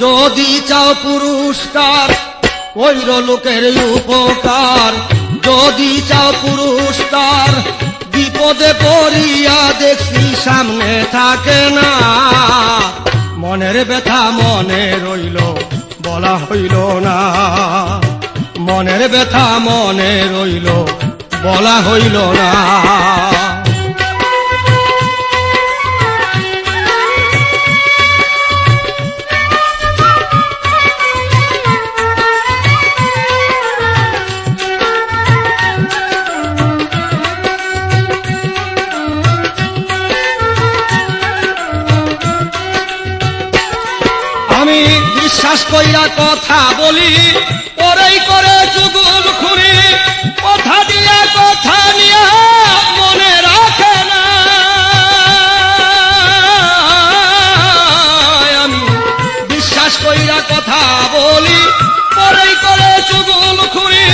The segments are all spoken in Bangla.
যদি চাও পুরস্কার কইর লোকের উপকার, যদি চাও পুরস্কার বিপদে পড়িয়া দেখছি সামনে থাকে না, মনের ব্যথা মনে রইল বলা হইল না, মনের ব্যথা মনে রইল বলা হইল না। আমি বিশ্বাস কইরা কথা বলি পরেই করে চুগুল খুনি, কথা দিয়া কথা নিয়া মনে রাখে না, আমি বিশ্বাস কইরা কথা বলি পরেই করে চুগুল খুনি,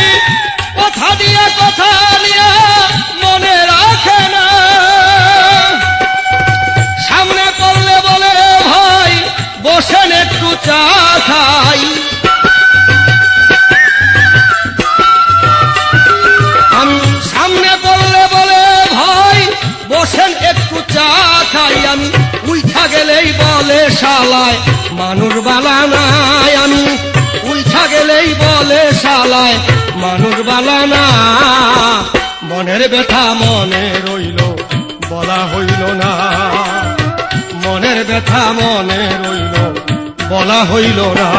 কথা দিয়া কথা নিয়া মনে রাখে না, সামনে করলে বলে ভাই বসেন একটু চা খাই, আমি সামনে পড়লে বলে ভাই বসেন একটু চা খাই, আমি উইঠা গেলেই বলে শালায় মানুষ বালা নাই, আমি উইঠা গেলেই বলে শালায় মানুষ বালা না, মনের ব্যথা মনে রইল বলা হইল না, মনের ব্যথা মনে রইল বলা হইল না।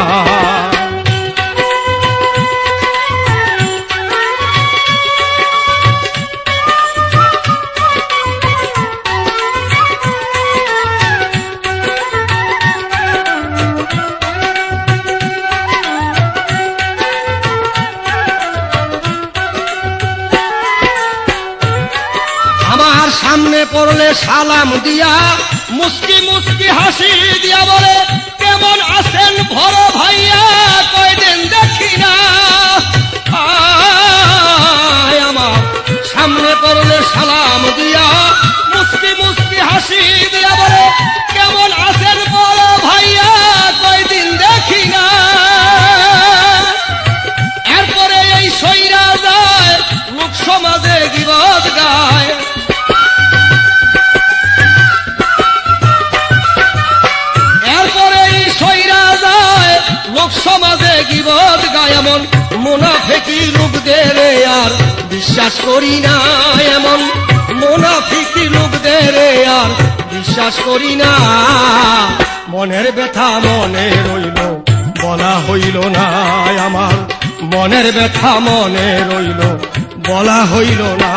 আমার সামনে পড়লে সালাম দিয়া মুস্কি মুস্কি হাসি দিয়া বলে কেমন আছেন বড় ভাইয়া কয়দিন দেখি না, আমার সামনে পড়লে সালাম দিয়া মুস্কি মুস্কি হাসি দিয়া বলে কেমন আছেন বড় ভাইয়া কয়দিন দেখি না, এরপরে এই সইরা যায় লোক সমাজে গিবত গায়, লোক সমাজে গিবত গায়, এমন মুনাফিকি লোকদের আর বিশ্বাস করি না, এমন মুনাফিকি লোকদের আর বিশ্বাস করি না, মনের ব্যথা মনে রইল বলা হইল না, আমার মনের ব্যথা মনে রইল বলা হইল না।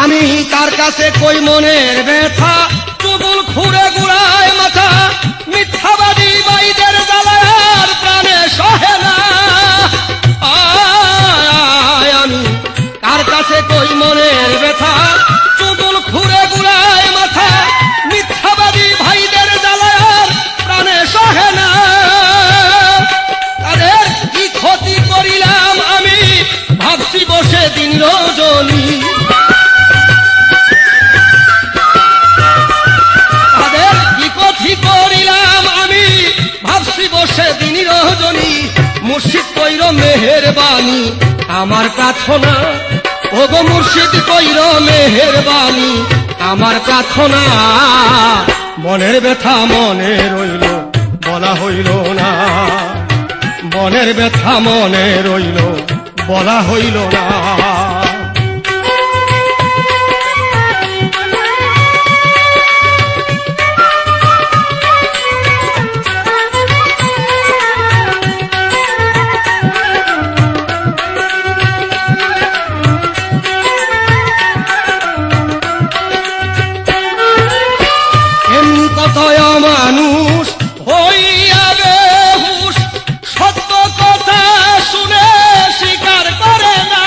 আমি তার কাছে কই মনের ব্যথা চুগুল খুঁড়ে গুড়ায় মাথা, মিথ্যাবাদী বাইদের জ্বালার প্রাণে সহে না, আমি তার কাছে কই মনের ব্যথা চুগুল খুঁড়ে গুড়ায় মাথা, মিথ্যাবাদী ভাইদের জ্বালার প্রাণে সহে না, তাদের কি ক্ষতি করিলাম আমি ভাবছি বসে দিন রজনী, মুর্শিদ কইর মেহেরবানি আমার প্রার্থনা, ওগো মুর্শিদ কইর মেহেরবানি আমার প্রার্থনা, মনের ব্যথা মনে রইল বলা হইল না, মনের ব্যথা মনে রইল বলা হইল না। মানুষ হইয়া বেহুশ সত্য কথা শুনে স্বীকার করে না,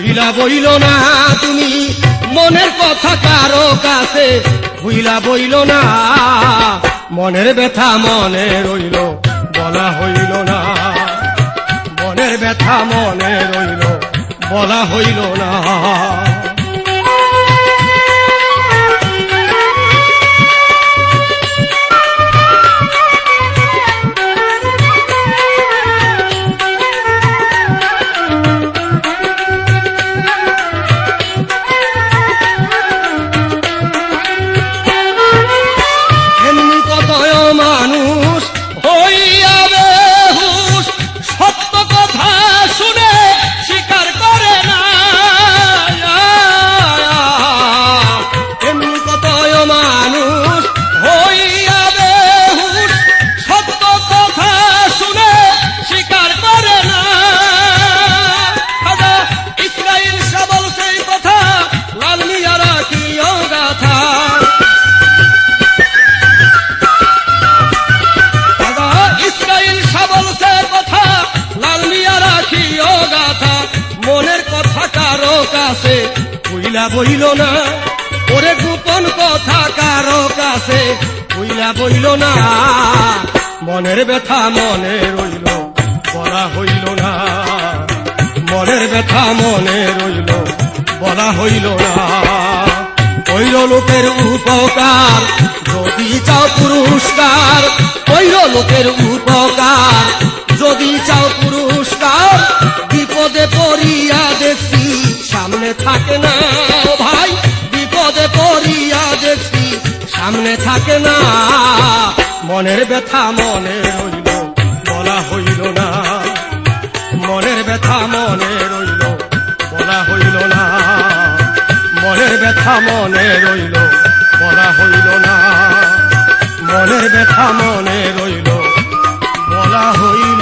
ভুইলা বইল না তুমি মনের কথা কারো কাছে, ভুইলা বইল না মনের ব্যথা মনে রইল বলা হইল না, মনের ব্যথা মনে রইল বলা হইল না। মানুষ হইয়া বেহুশ সত্য কথা শুনে স্বীকার করে না, এমনি কত মানুষ হইয়া বেহুশ সত্য কথা শুনে স্বীকার করে না। ইসরাইল সাবল সেই কথা লাল মিয়ারা কি গাথা, মনের কথা কারো কাছে ভুইলা বইল না, ওরে গোপন কথা কারো কাছে ভুইলা বইল না, মনের ব্যথা মনে রইল বলা হইল না, মনের ব্যথা মনে রইল বলা হইল না। কইল লোকের উপকার যদি চাও পুরস্কার, কইল লোকের উপকার যদি চাও পুরস্কার, বিপদে পড়িয়া দেখছি সামনে থাকে না, ও ভাই বিপদে পড়িয়া দেখছি সামনে থাকে না, মনের ব্যথা মনে রইল বলা হইল না, মনের ব্যথা মনে রইল বলা হইল না, মনের ব্যথা মনে রইল বলা হইল না, মনের ব্যথা মনে রইল বলা হইল।